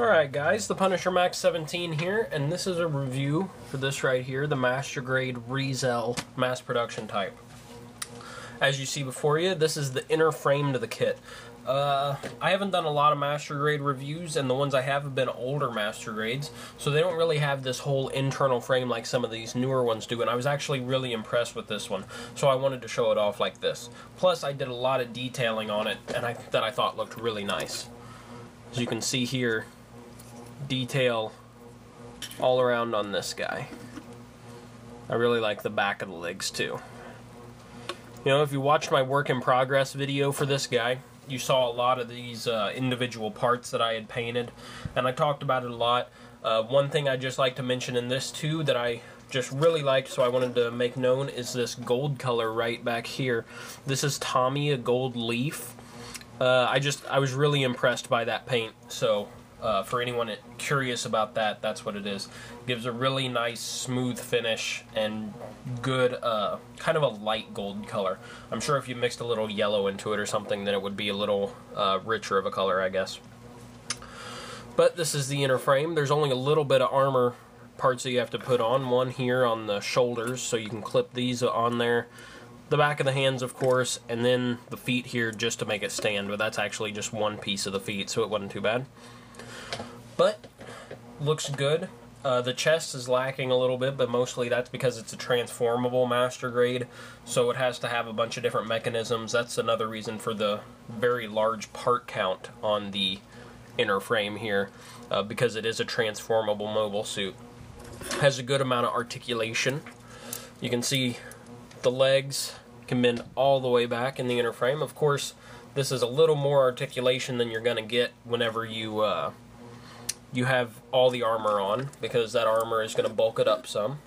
Alright guys, the Punisher Max 17 here, and this is a review for this right here, the Master Grade ReZEL mass production type. As you see before you, this is the inner frame to the kit. I haven't done a lot of Master Grade reviews, and the ones I have been older Master Grades, so they don't really have this whole internal frame like some of these newer ones do, and I was actually really impressed with this one, so I wanted to show it off like this. Plus, I did a lot of detailing on it, and that I thought looked really nice. As you can see here, detail all around on this guy. I really like the back of the legs too. You know, if you watched my work in progress video for this guy, you saw a lot of these individual parts that I had painted, and I talked about it a lot. One thing I just like to mention in this too that I just really liked, so I wanted to make known, is this gold color right back here. This is Tommy, a gold leaf. I was really impressed by that paint, so for anyone curious about that, that's what it is. It gives a really nice smooth finish and good kind of a light gold color. I'm sure if you mixed a little yellow into it or something, then it would be a little richer of a color, I guess. But this is the inner frame. There's only a little bit of armor parts that you have to put on. One here on the shoulders, so you can clip these on there. The back of the hands, of course, and then the feet here just to make it stand, but that's actually just one piece of the feet, so it wasn't too bad. But looks good. The chest is lacking a little bit, but mostly that's because it's a transformable Master Grade, so it has to have a bunch of different mechanisms. That's another reason for the very large part count on the inner frame here, because it is a transformable mobile suit. Has a good amount of articulation. You can see the legs can bend all the way back in the inner frame. Of course, this is a little more articulation than you're going to get whenever you have all the armor on, because that armor is going to bulk it up some.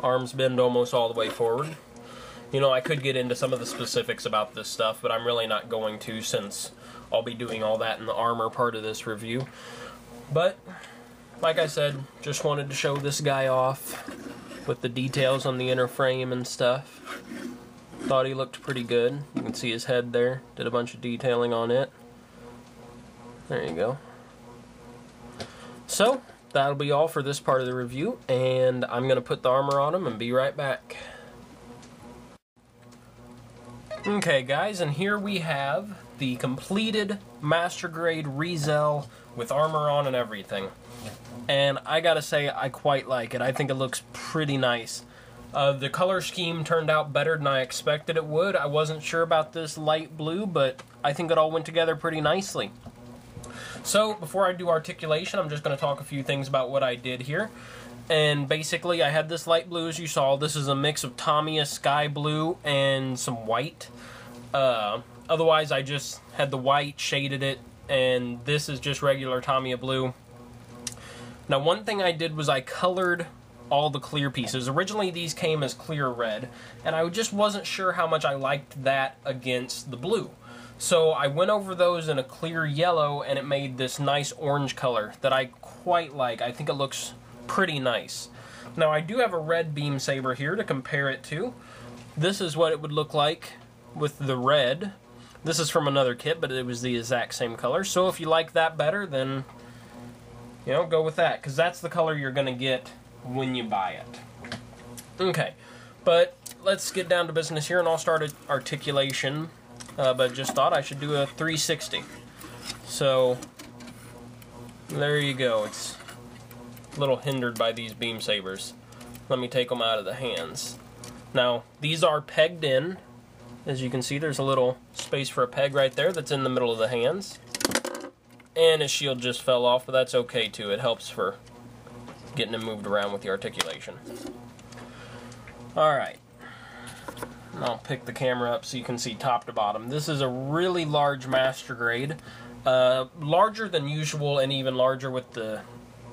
Arms bend almost all the way forward. You know, I could get into some of the specifics about this stuff, but I'm really not going to, since I'll be doing all that in the armor part of this review. But, like I said, just wanted to show this guy off with the details on the inner frame and stuff. Thought he looked pretty good. You can see his head there. Did a bunch of detailing on it. There you go. So, that'll be all for this part of the review, and I'm going to put the armor on him and be right back. Okay guys, and here we have the completed Master Grade ReZEL with armor on and everything. And I gotta say, I quite like it. I think it looks pretty nice. The color scheme turned out better than I expected it would. I wasn't sure about this light blue, but I think it all went together pretty nicely. So, before I do articulation, I'm just going to talk a few things about what I did here. And basically, I had this light blue, as you saw. This is a mix of Tamiya sky blue and some white. Otherwise, I just had the white, shaded it, and this is just regular Tamiya blue. Now, one thing I did was I colored all the clear pieces. Originally, these came as clear red, and I just wasn't sure how much I liked that against the blue. So I went over those in a clear yellow, and it made this nice orange color that I quite like. I think it looks pretty nice. Now I do have a red beam saber here to compare it to. This is what it would look like with the red. This is from another kit, but it was the exact same color. So if you like that better, then, you know, go with that, because that's the color you're going to get when you buy it. Okay, but let's get down to business here, and I'll start articulation. But just thought I should do a 360. So, there you go. It's a little hindered by these beam sabers. Let me take them out of the hands. Now, these are pegged in. As you can see, there's a little space for a peg right there that's in the middle of the hands. And his shield just fell off, but that's okay too. It helps for getting him moved around with the articulation. Alright. I'll pick the camera up so you can see top to bottom. This is a really large Master Grade. Larger than usual, and even larger with the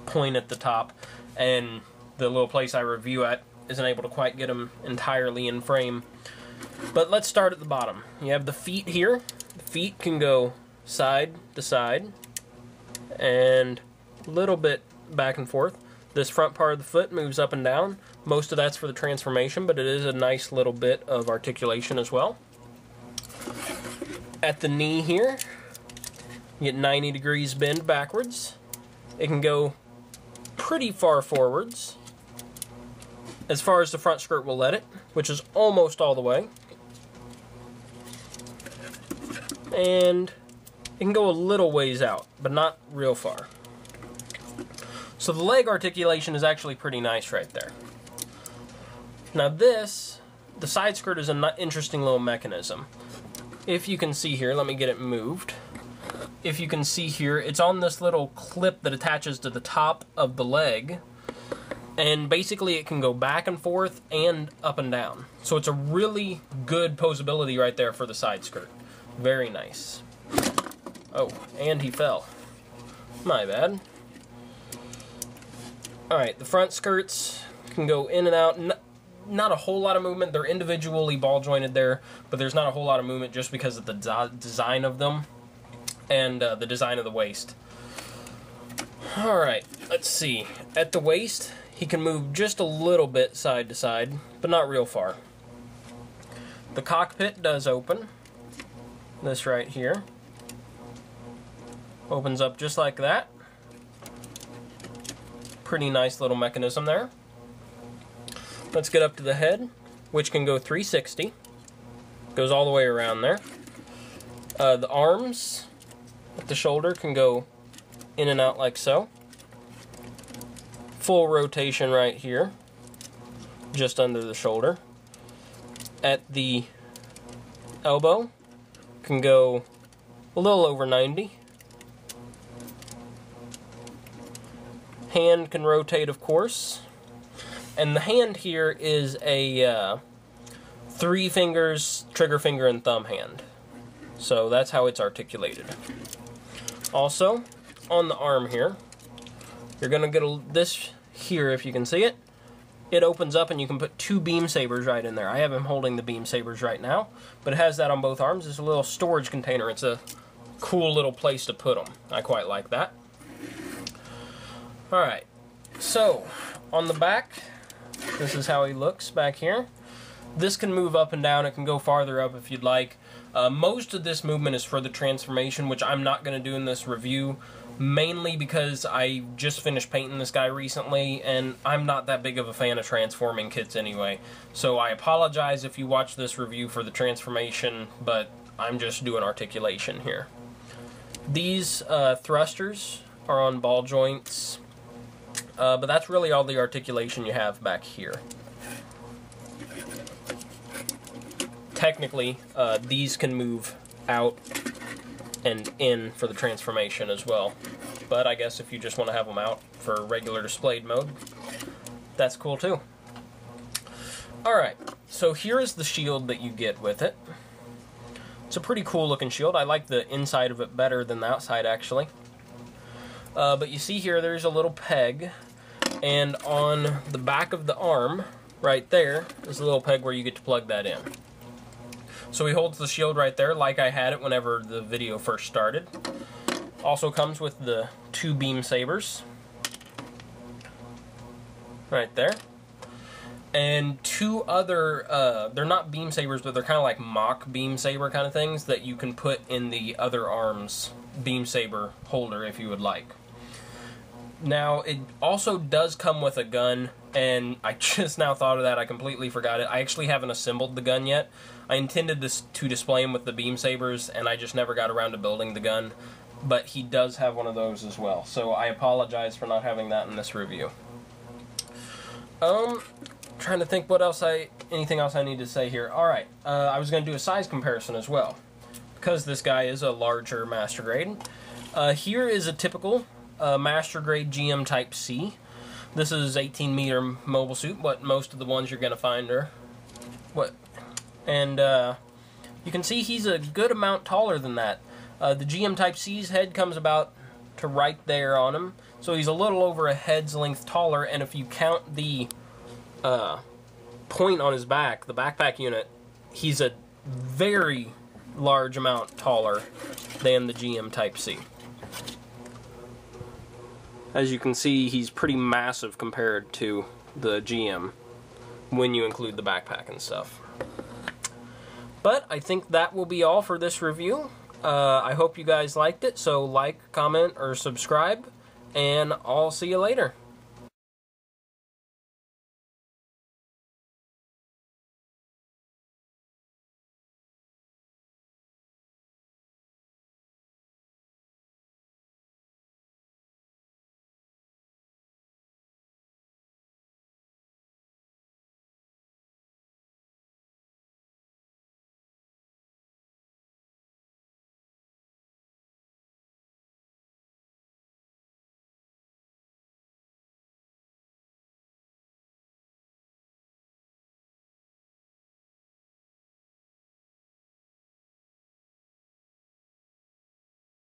point at the top. And the little place I review at isn't able to quite get them entirely in frame. But let's start at the bottom. You have the feet here. The feet can go side to side and a little bit back and forth. This front part of the foot moves up and down. Most of that's for the transformation, but it is a nice little bit of articulation as well. At the knee here, You get 90 degrees bend backwards. It can go pretty far forwards, as far as the front skirt will let it, which is almost all the way. And it can go a little ways out, but not real far. So the leg articulation is actually pretty nice right there. Now this, the side skirt is an interesting little mechanism. If you can see here, let me get it moved. If you can see here, it's on this little clip that attaches to the top of the leg. And basically it can go back and forth and up and down. So it's a really good posability right there for the side skirt. Very nice. Oh, and he fell. My bad. Alright, the front skirts can go in and out. Not a whole lot of movement. They're individually ball jointed there, but there's not a whole lot of movement just because of the design of them and the design of the waist. Alright, let's see. At the waist, he can move just a little bit side to side, but not real far. The cockpit does open. This right here opens up just like that. Pretty nice little mechanism there. Let's get up to the head, which can go 360. Goes all the way around there. The arms at the shoulder can go in and out like so. Full rotation right here, just under the shoulder. At the elbow, can go a little over 90. Hand can rotate, of course. And the hand here is a 3 fingers, trigger finger, and thumb hand. So that's how it's articulated. Also, on the arm here, you're going to get this here, if you can see it. It opens up and you can put 2 beam sabers right in there. I have him holding the beam sabers right now, but it has that on both arms. It's a little storage container. It's a cool little place to put them. I quite like that. Alright, so on the back, this is how he looks back here. This can move up and down. It can go farther up if you'd like. Most of this movement is for the transformation, which I'm not going to do in this review, mainly because I just finished painting this guy recently, and I'm not that big of a fan of transforming kits anyway. So I apologize if you watch this review for the transformation, but I'm just doing articulation here. These thrusters are on ball joints, but that's really all the articulation you have back here. Technically, these can move out and in for the transformation as well. But I guess if you just want to have them out for regular displayed mode, that's cool too. Alright, so here is the shield that you get with it. It's a pretty cool looking shield. I like the inside of it better than the outside, actually. But you see here, there's a little peg, and on the back of the arm, right there, is a little peg where you get to plug that in. So he holds the shield right there, like I had it whenever the video first started. Also comes with the 2 beam sabers, right there. And 2 other, they're not beam sabers, but they're kind of like mock beam saber kind of things that you can put in the other arm's beam saber holder if you would like. Now, it also does come with a gun, and I just now thought of that. I completely forgot it. I actually haven't assembled the gun yet. I intended this to display him with the beam sabers, and I just never got around to building the gun. But he does have one of those as well, so I apologize for not having that in this review. Trying to think what else anything else I need to say here. Alright, I was going to do a size comparison as well, because this guy is a larger master grade. Here is a typical master grade GM Type C. This is 18 meter mobile suit, what most of the ones you're going to find are. And you can see he's a good amount taller than that. The GM Type C's head comes about to right there on him, so he's a little over a head's length taller, and if you count the point on his back, the backpack unit, he's a very large amount taller than the GM Type C. As you can see, he's pretty massive compared to the GM when you include the backpack and stuff. But I think that will be all for this review, I hope you guys liked it, so like, comment, or subscribe, and I'll see you later.